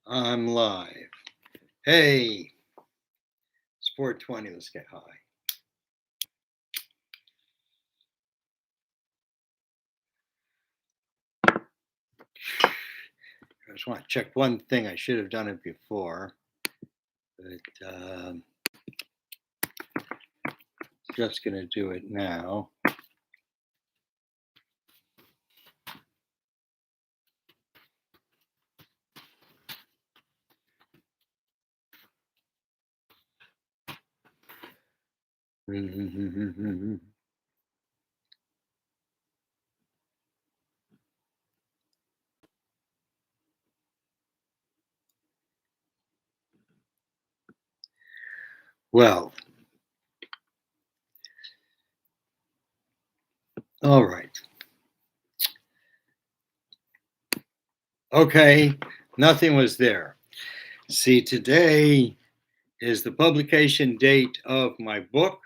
I'm live. Hey, it's 4:20. Let's get high. I just want to check one thing. I should have done it before, but just going to do it now. Well, all right. Okay, nothing was there. See, today is the publication date of my book,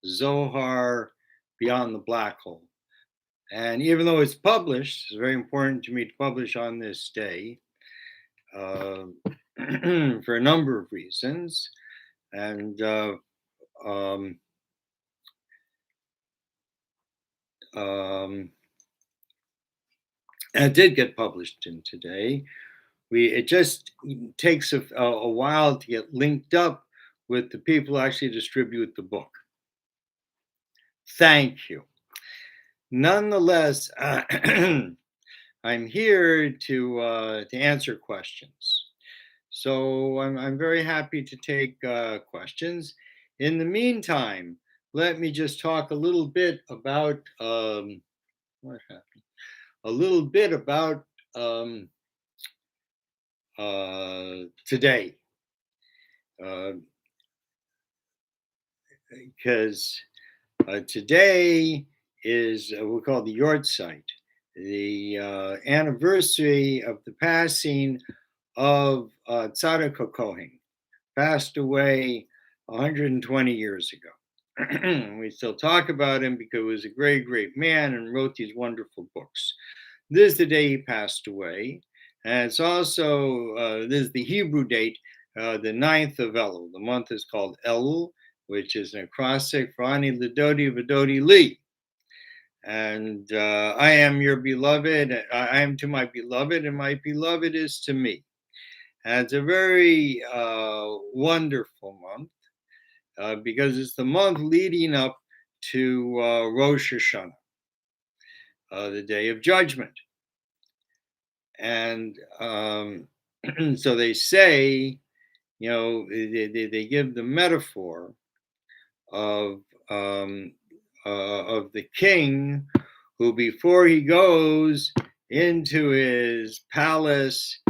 Zohar Beyond the Black Hole. And even though it's published, it's very important to me to publish on this day for a number of reasons. And um, it did get published in today. It just takes a while to get linked up with the people who actually distribute the book. Thank you. Nonetheless, I'm here to answer questions. So I'm very happy to take questions. In the meantime, let me just talk a little bit about what happened. A little bit about today, because today is we call the Yortzeit, the anniversary of the passing of Tzadok Kohen, passed away 120 years ago. We still talk about him because he was a great, great man and wrote these wonderful books. This is the day he passed away. And it's also, this is the Hebrew date, the 9th of Elul. The month is called Elul, which is an acrostic for Ani Lidodi Vidodi Li. And I am your beloved, I am to my beloved, and my beloved is to me. And it's a very wonderful month because it's the month leading up to Rosh Hashanah, the Day of Judgment. And so they say, they give the metaphor of the king who, before he goes into his palace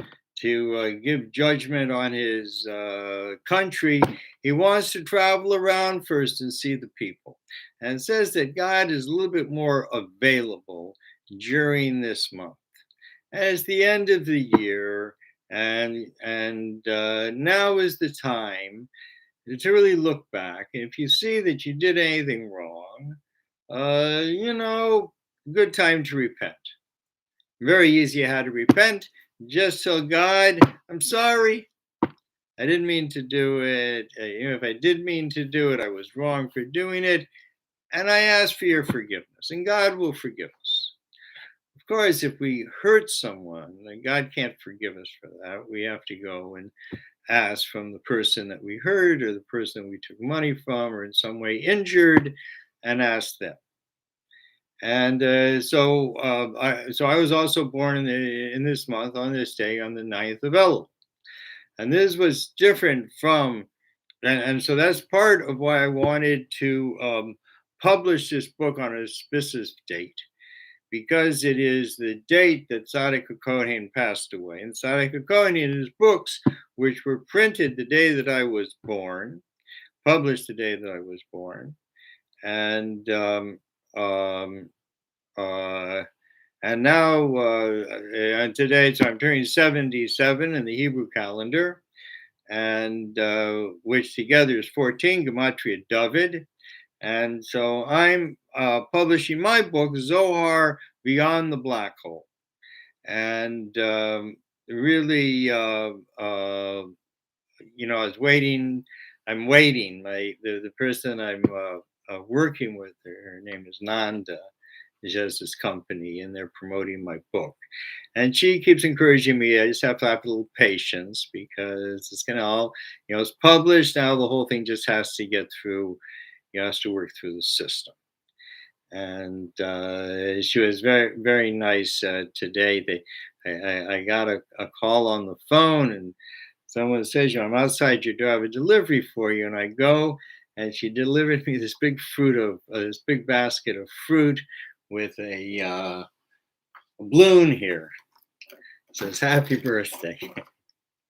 to give judgment on his country, he wants to travel around first and see the people. And it says that God is a little bit more available during this month. As the end of the year, and now is the time to really look back. And if you see that you did anything wrong, good time to repent. Very easy how to repent. Just tell God, I'm sorry. I didn't mean to do it. If I did mean to do it, I was wrong for doing it. And I ask for your forgiveness, and God will forgive us. Of course, if we hurt someone, then God can't forgive us for that. We have to go and ask from the person that we hurt or the person we took money from or in some way injured and ask them. And so I was also born in this month, on this day, on the 9th of Elul. And this was different from, and so that's part of why I wanted to publish this book on a specific date, because it is the date that Tzadok Kohen passed away. And Tzadok Kohen, in his books, which were printed the day that I was born, published the day that I was born, and now today, so I'm turning 77 in the Hebrew calendar, and which together is 14, Gematria Dovid. And so I'm publishing my book, Zohar Beyond the Black Hole. And really, I was waiting. I'm waiting. The person I'm working with, her name is Nanda. She has this company, and they're promoting my book. And she keeps encouraging me. I just have to have a little patience because it's gonna all, it's published now. The whole thing just has to get through. Has to work through the system. And she was very very nice today. I got a call on the phone, and someone says, I'm outside your door. I have a delivery for you, and I go, and she delivered me this big basket of fruit with a balloon here. It says happy birthday.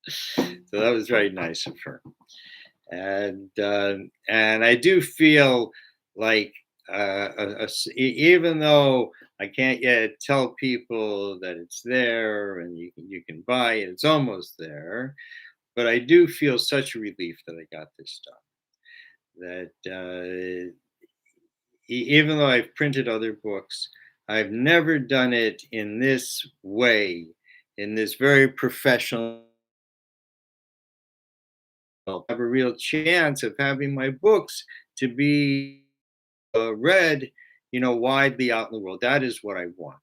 So that was very nice of her. And I do feel like even though I can't yet tell people that it's there and you can buy it, it's almost there. But I do feel such a relief that I got this done. That even though I've printed other books, I've never done it in this way, in this very professional. Have a real chance of having my books to be read, widely out in the world. That is what I want.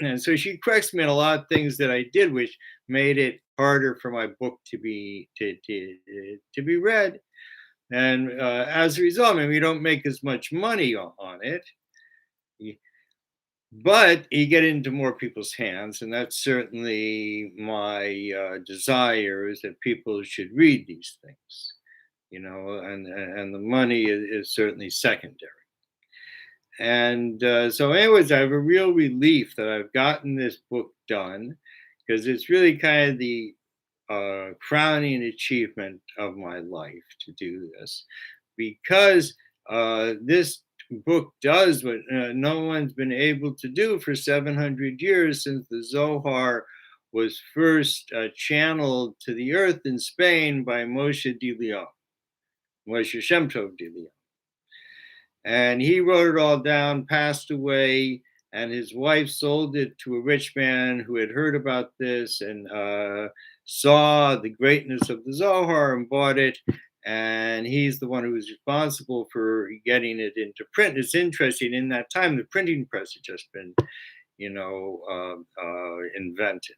And so she corrects me on a lot of things that I did, which made it harder for my book to be read. And as a result, I mean, we don't make as much money on it, but you get into more people's hands, and that's certainly my desire is that people should read these things, and the money is certainly secondary. And so, anyways, I have a real relief that I've gotten this book done because it's really kind of the crowning achievement of my life to do this because this book does what no one's been able to do for 700 years since the Zohar was first channeled to the earth in Spain by Moshe Shem Tov de Leon. And he wrote it all down, passed away, and his wife sold it to a rich man who had heard about this and saw the greatness of the Zohar and bought it. And he's the one who was responsible for getting it into print. It's interesting, in that time, the printing press had just been, invented.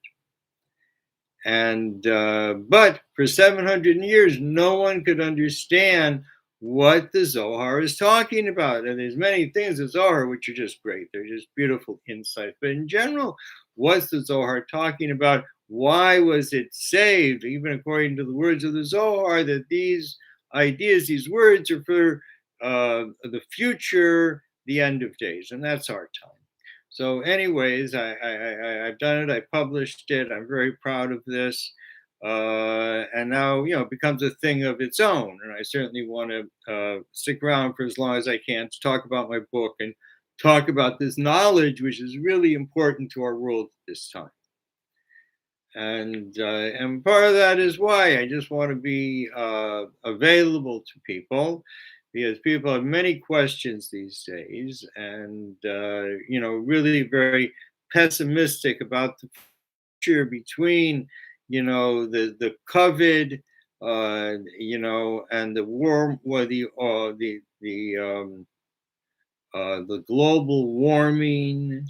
And but for 700 years, no one could understand what the Zohar is talking about. And there's many things in Zohar which are just great. They're just beautiful insights. But in general, what's the Zohar talking about? Why was it saved? Even according to the words of the Zohar, that these ideas, these words are for the future, the end of days. And that's our time. So, anyways, I've done it. I published it. I'm very proud of this. And now, it becomes a thing of its own. And I certainly want to stick around for as long as I can to talk about my book and talk about this knowledge, which is really important to our world at this time. And part of that is why I just want to be available to people, because people have many questions these days, and really very pessimistic about the future between the COVID, and the war, or the global warming,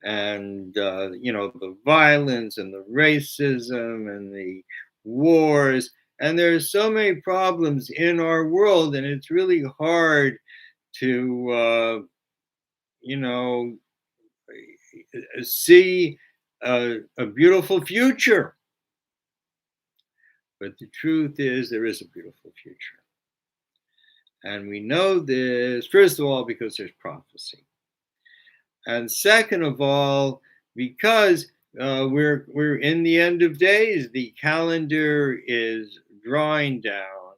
and the violence and the racism and the wars, and there's so many problems in our world, and it's really hard to you know see a beautiful future. But the truth is, there is a beautiful future, and we know this first of all because there's prophecy. And second of all, because we're in the end of days, the calendar is drawing down,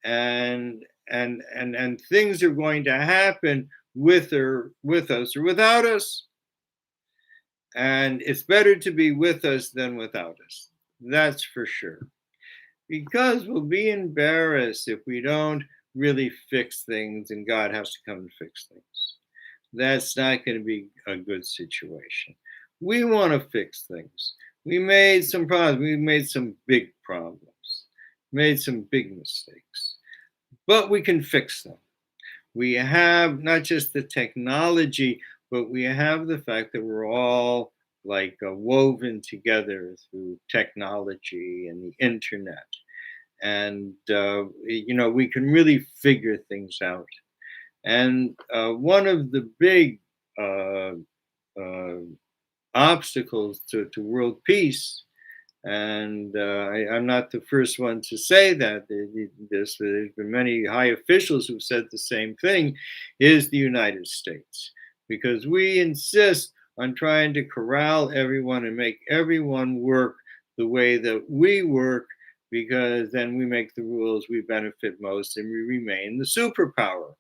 and things are going to happen with us or without us. And it's better to be with us than without us. That's for sure. Because we'll be embarrassed if we don't really fix things and God has to come and fix things. That's not going to be a good situation. We want to fix things. We made some problems. We made some big problems, made some big mistakes, but we can fix them. We have not just the technology, but we have the fact that we're all like woven together through technology and the internet. And, we can really figure things out. And one of the big uh, uh, obstacles to world peace, and I'm not the first one to say that. There's been many high officials who've said the same thing, is the United States, because we insist on trying to corral everyone and make everyone work the way that we work, because then we make the rules, we benefit most, and we remain the superpower.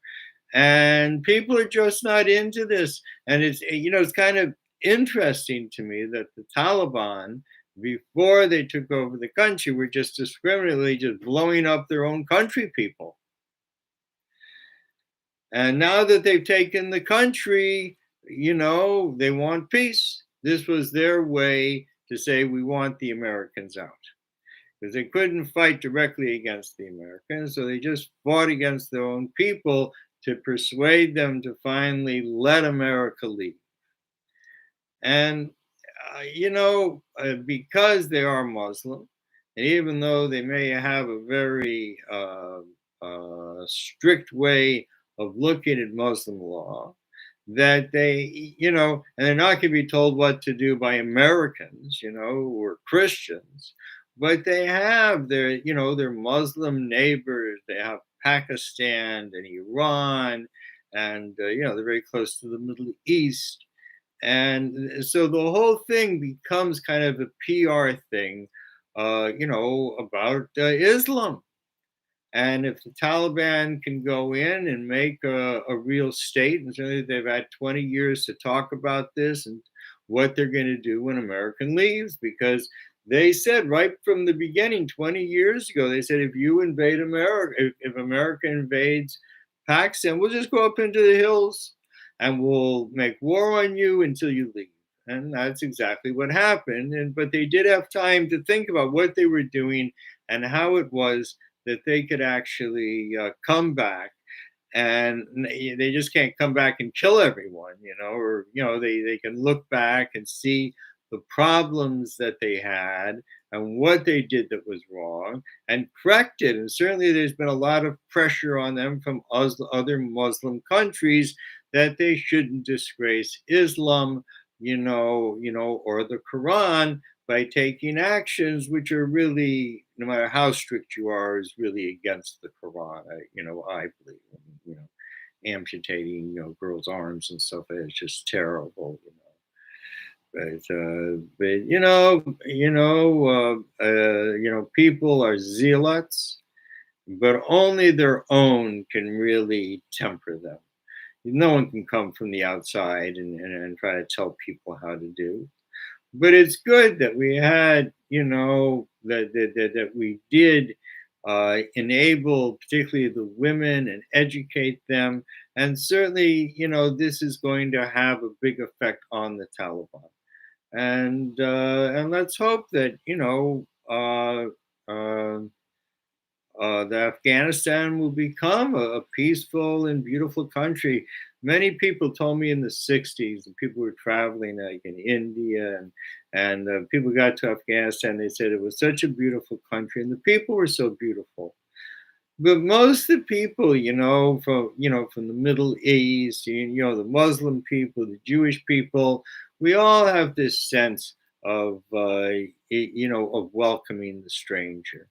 And people are just not into this. And it's kind of interesting to me that the Taliban, before they took over the country, were just discriminately just blowing up their own country people. And now that they've taken the country, they want peace. This was their way to say, we want the Americans out, because they couldn't fight directly against the Americans. So they just fought against their own people to persuade them to finally let America leave. And, because they are Muslim, and even though they may have a very strict way of looking at Muslim law, that and they're not going to be told what to do by Americans, or Christians, but they have their Muslim neighbors. They have Pakistan and Iran, and they're very close to the Middle East, and so the whole thing becomes kind of a PR thing, about Islam. And if the Taliban can go in and make a real state, and certainly they've had 20 years to talk about this and what they're going to do when America leaves, because they said right from the beginning, 20 years ago, they said, if you invade America, if America invades Pakistan, we'll just go up into the hills and we'll make war on you until you leave. And that's exactly what happened. But they did have time to think about what they were doing and how it was that they could actually come back, and they just can't come back and kill everyone, or they can look back and see the problems that they had and what they did that was wrong and correct it. And certainly there's been a lot of pressure on them from other Muslim countries that they shouldn't disgrace Islam, or the Quran, by taking actions which are really, no matter how strict you are, is really against the Quran. I believe, amputating, girls' arms and stuff. It's just terrible. But people are zealots, but only their own can really temper them. No one can come from the outside and try to tell people how to do. But it's good that we had, that we did enable particularly the women and educate them. And certainly, this is going to have a big effect on the Taliban. And let's hope that, uh, that Afghanistan will become a peaceful and beautiful country. Many people told me in the 60s, and people were traveling like in India, and people got to Afghanistan, they said it was such a beautiful country and the people were so beautiful. But most of the people, from the Middle East, the Muslim people, the Jewish people, we all have this sense of, of welcoming the stranger,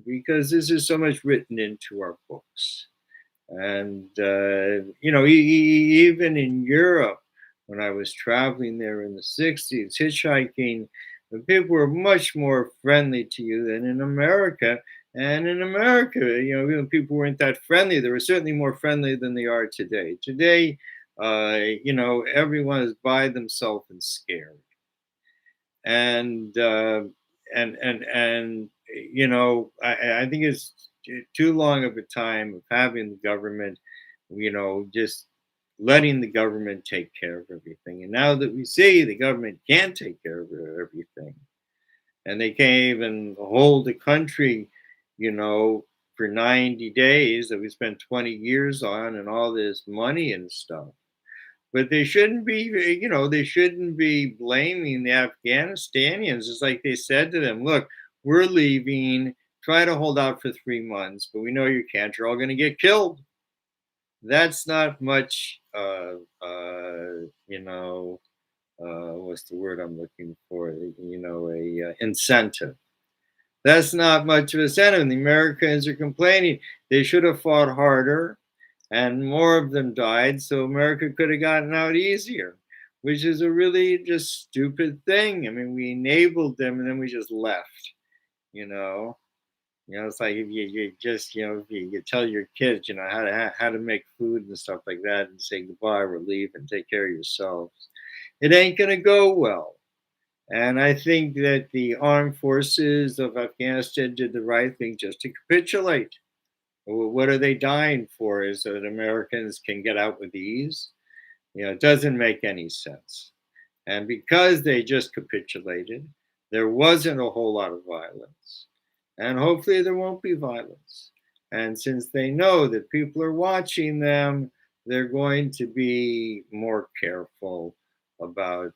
because this is so much written into our books. And, even in Europe, when I was traveling there in the 60s, hitchhiking, the people were much more friendly to you than in America. And in America, even people weren't that friendly. They were certainly more friendly than they are today. Today, everyone is by themselves and scared. And I think it's too long of a time of having the government, just letting the government take care of everything. And now that we see the government can't take care of everything, and they can't even hold the country, you know, for 90 days that we spent 20 years on and all this money and stuff. But they shouldn't be, they shouldn't be blaming the Afghanistanians. It's like they said to them, look, we're leaving, try to hold out for 3 months, but we know you can't, you're all going to get killed. That's not much, what's the word I'm looking for? A incentive. That's not much of a incentive. And the Americans are complaining they should have fought harder, and more of them died, so America could have gotten out easier, which is a really just stupid thing. I mean, we enabled them and then we just left. You know, it's like if you just if you tell your kids how to make food and stuff like that, and say goodbye, we're leaving, take care of yourselves. It ain't gonna go well. And I think that the armed forces of Afghanistan did the right thing just to capitulate. What are they dying for? Is so that Americans can get out with ease? It doesn't make any sense. And because they just capitulated, there wasn't a whole lot of violence. And hopefully there won't be violence. And since they know that people are watching them, they're going to be more careful about,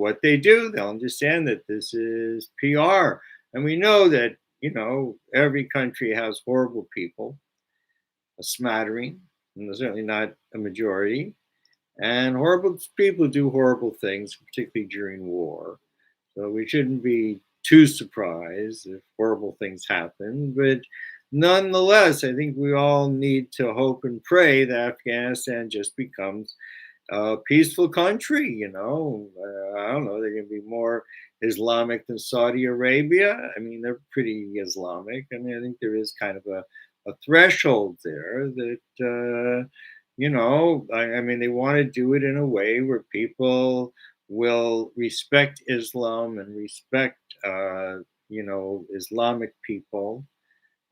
what they do. They'll understand that this is PR. And we know that, every country has horrible people, a smattering, and certainly not a majority. And horrible people do horrible things, particularly during war. So we shouldn't be too surprised if horrible things happen. But nonetheless, I think we all need to hope and pray that Afghanistan just becomes a peaceful country. I don't know, they're going to be more Islamic than Saudi Arabia. I mean, they're pretty Islamic. I mean, I think there is kind of a threshold there that, I mean, they want to do it in a way where people will respect Islam and respect, Islamic people,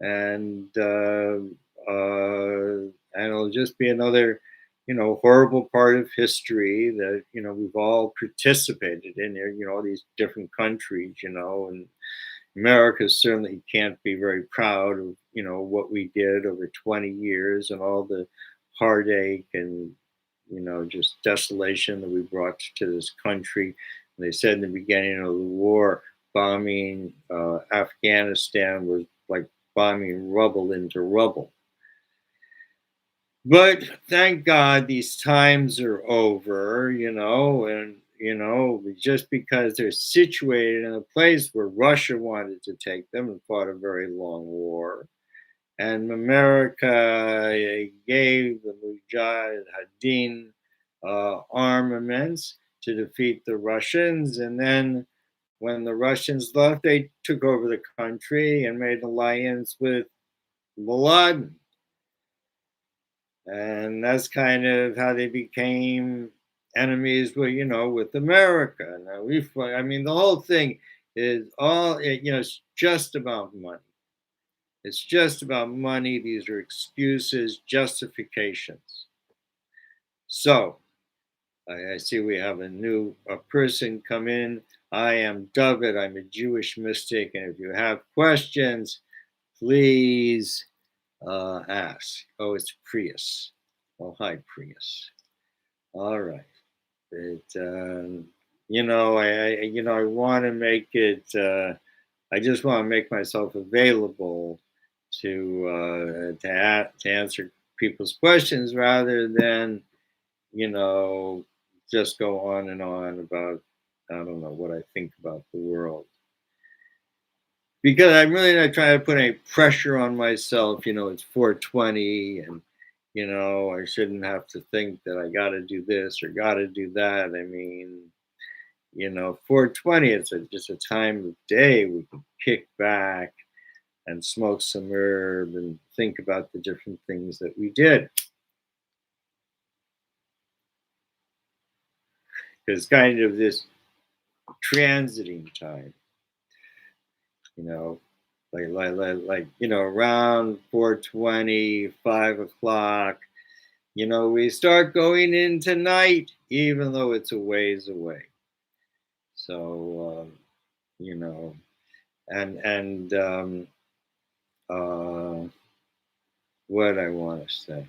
and it'll just be another, horrible part of history that we've all participated in. There, all these different countries, and America certainly can't be very proud of what we did over 20 years and all the heartache and just desolation that we brought to this country. And they said in the beginning of the war, bombing Afghanistan was like bombing rubble into rubble. But thank God these times are over, and just because they're situated in a place where Russia wanted to take them and fought a very long war. And America gave the Mujahideen armaments to defeat the Russians. And then when the Russians left, they took over the country and made an alliance with bin Laden. And that's kind of how they became enemies with America. Now I mean, the whole thing is it's just about money. It's just about money. These are excuses, justifications. So I see we have a new person come in. I am Dovid. I'm a Jewish mystic. And if you have questions, please ask. Oh, it's Prius. Oh, hi, Prius. All right. But, I want to make it, I just want to make myself available to answer people's questions rather than just go on and on about I don't know what I think about the world, because I'm really not trying to put any pressure on myself. It's 420 and I shouldn't have to think that I got to do this or got to do that. I mean, 420, it's just a time of day we can kick back and smoke some herb and think about the different things that we did. Because kind of this transiting time, you know, around 4:20, 5 o'clock, we start going into night, even though it's a ways away. So you know, and uh, what I want to say.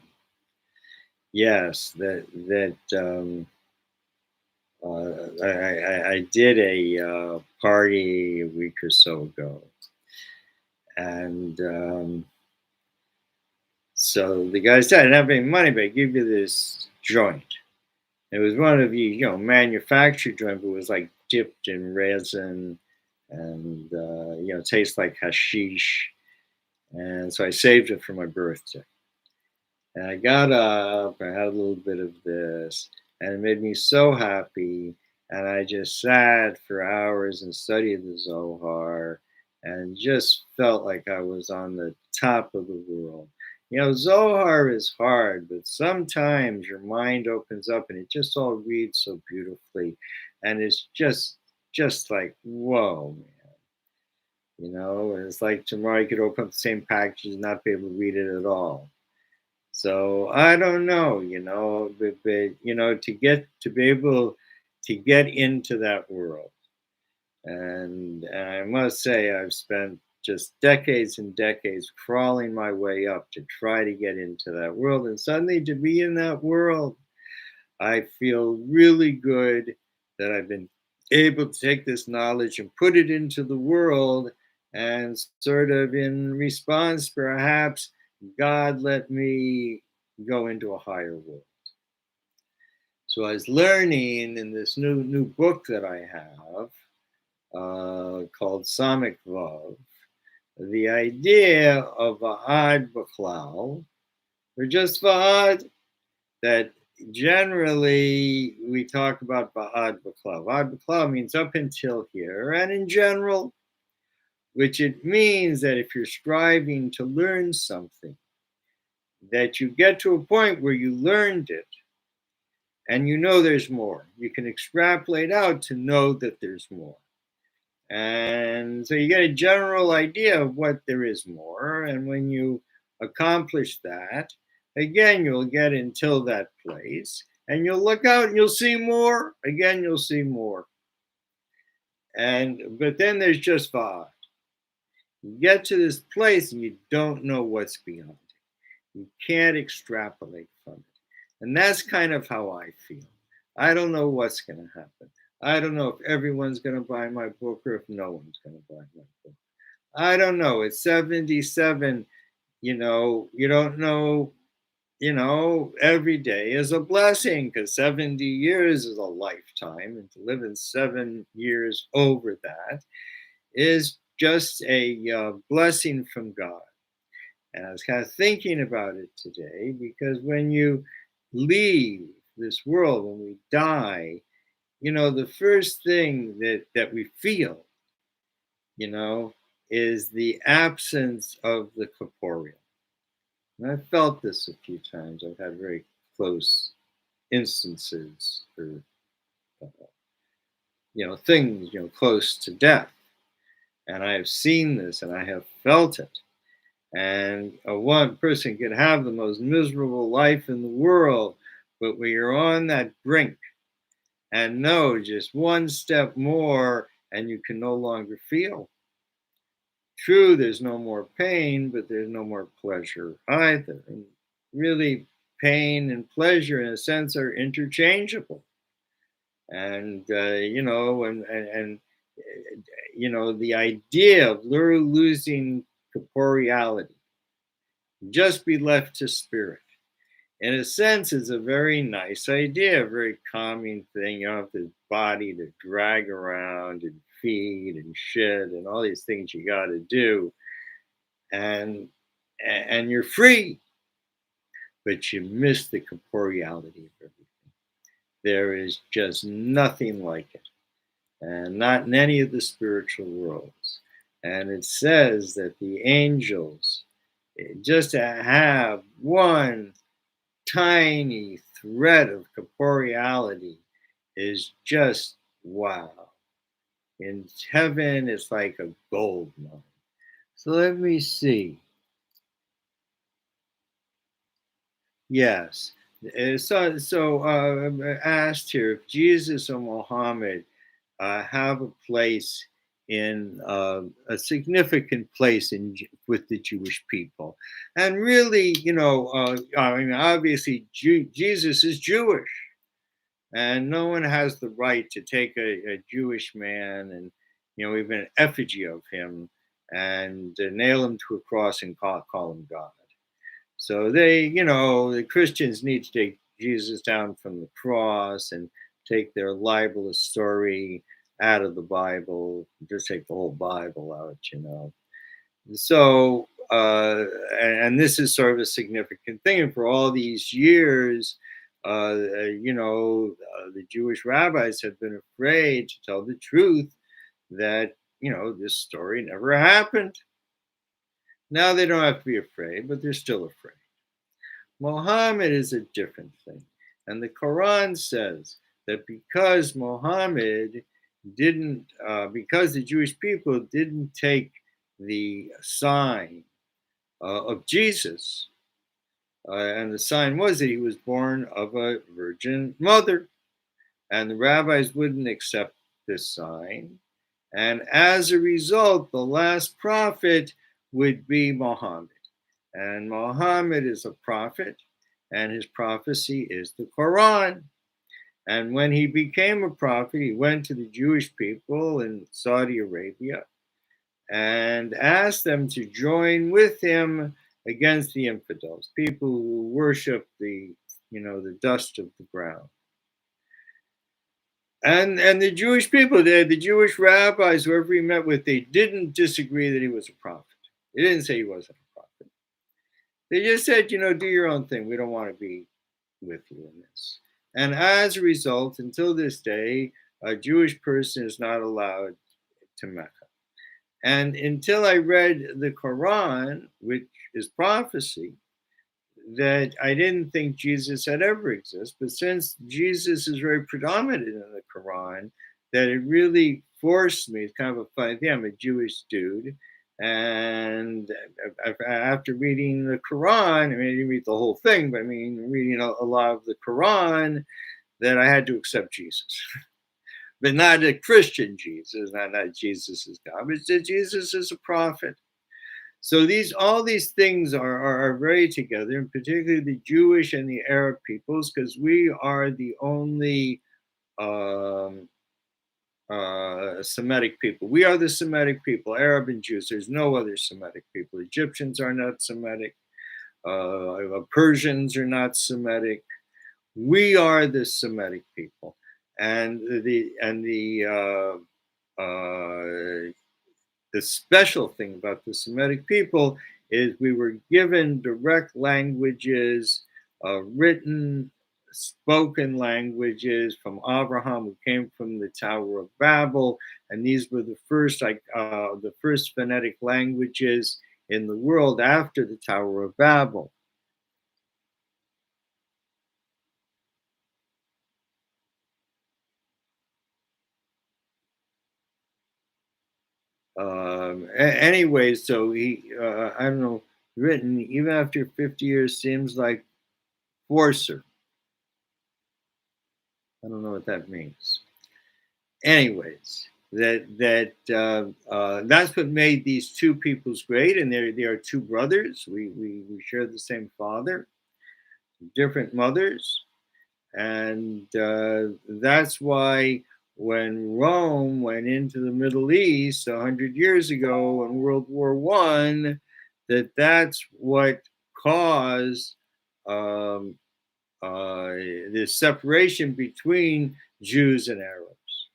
Yes, I did a party a week or so ago, and so the guy said, "I didn't have any money, but I give you this joint." It was one of manufactured joint, but it was like dipped in resin, and tastes like hashish. And so I saved it for my birthday. And I got up, I had a little bit of this, and it made me so happy. And I just sat for hours and studied the Zohar and just felt like I was on the top of the world. Zohar is hard, but sometimes your mind opens up and it just all reads so beautifully. And it's just like, whoa, man. It's like tomorrow you could open up the same package and not be able to read it at all. So I don't know, but to be able to get into that world, and I must say I've spent just decades and decades crawling my way up to try to get into that world, and suddenly to be in that world, I feel really good that I've been able to take this knowledge and put it into the world, and sort of in response, perhaps God let me go into a higher world. So I was learning in this new book that I have called Samik Vav, the idea of Va'ad B'klal, or just Va'ad, that generally we talk about Va'ad B'klal. Va'ad B'klal means up until here, and in general, which it means that if you're striving to learn something, that you get to a point where you learned it and you know there's more. You can extrapolate out to know that there's more. And so you get a general idea of what there is more. And when you accomplish that, again, you'll get until that place and you'll look out and you'll see more. Again, you'll see more. But then there's just Va'ad. You get to this place and you don't know what's beyond it. You can't extrapolate from it. And that's kind of how I feel. I don't know what's going to happen. I don't know if everyone's going to buy my book or if no one's going to buy my book. I don't know. It's 77. You don't know. Every day is a blessing because 70 years is a lifetime. And to live in 7 years over that is just a blessing from God. And I was kind of thinking about it today because when you leave this world, when we die, the first thing that we feel, you know, is the absence of the corporeal. And I've felt this a few times. I've had very close instances or, uh, things, close to death. And I have seen this and I have felt it. And one person can have the most miserable life in the world, but when you're on that brink and know just one step more and you can no longer feel. True, there's no more pain, but there's no more pleasure either. And really, pain and pleasure, in a sense, are interchangeable. And the idea of losing corporeality, just be left to spirit. In a sense, is a very nice idea, a very calming thing. You don't have this body to drag around and feed and shit and all these things you got to do, and you're free, but you miss the corporeality of everything. There is just nothing like it, and not in any of the spiritual worlds. And it says that the angels, just to have one tiny thread of corporeality is just wow. In heaven, it's like a gold mine. So let me see. Yes. So asked here if Jesus or Muhammad have a place in a significant place with the Jewish people. And really, I mean, obviously, Jesus is Jewish, and no one has the right to take a Jewish man and, even an effigy of him and nail him to a cross and call him God. So the Christians need to take Jesus down from the cross and take their libelous story out of the Bible, just take the whole Bible out. So, and this is sort of a significant thing. And for all these years, the Jewish rabbis have been afraid to tell the truth that, this story never happened. Now they don't have to be afraid, but they're still afraid. Mohammed is a different thing. And the Quran says that because because the Jewish people didn't take the sign of Jesus, and the sign was that he was born of a virgin mother, and the rabbis wouldn't accept this sign. And as a result, the last prophet would be Muhammad. And Muhammad is a prophet, and his prophecy is the Quran. And when he became a prophet, he went to the Jewish people in Saudi Arabia and asked them to join with him against the infidels, people who worship the dust of the ground. And the Jewish people, the Jewish rabbis, whoever he met with, they didn't disagree that he was a prophet. They didn't say he wasn't a prophet. They just said, do your own thing. We don't want to be with you in this. And as a result, until this day, a Jewish person is not allowed to Mecca. And until I read the Quran, which is prophecy, that I didn't think Jesus had ever existed. But since Jesus is very predominant in the Quran, that it really forced me. It's kind of a funny thing. I'm a Jewish dude. And after reading the Quran, I mean, I didn't read the whole thing, but I mean, reading a lot of the Quran, that I had to accept Jesus. But not a Christian Jesus, not Jesus is God, but Jesus is a prophet. So all these things are very together, and particularly the Jewish and the Arab peoples, because we are the only Semitic people. We are the Semitic people, Arab and Jews. There's no other Semitic people. Egyptians are not Semitic. Persians are not Semitic. We are the Semitic people, and the special thing about the Semitic people is we were given direct languages, written, spoken languages from Abraham, who came from the Tower of Babel, and these were the first phonetic languages in the world after the Tower of Babel. Anyway, so he, I don't know, written even after 50 years seems like forcer. I don't know what that means. Anyways, that's what made these two peoples great, and they are two brothers. We share the same father, different mothers, and that's why when Rome went into the Middle East 100 years ago in World War I, that's what caused the separation between Jews and Arabs.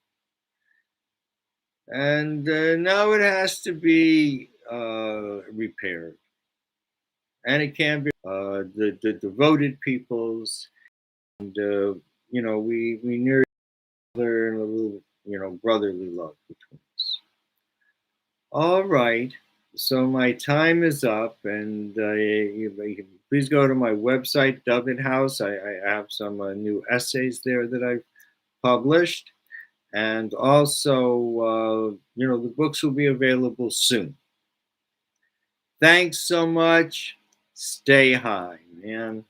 And now it has to be repaired. And it can be the devoted peoples. And, we near each other and a little, brotherly love between us. All right. So my time is up, and please go to my website, Dovid House. I have some new essays there that I've published. And also, the books will be available soon. Thanks so much. Stay high, man.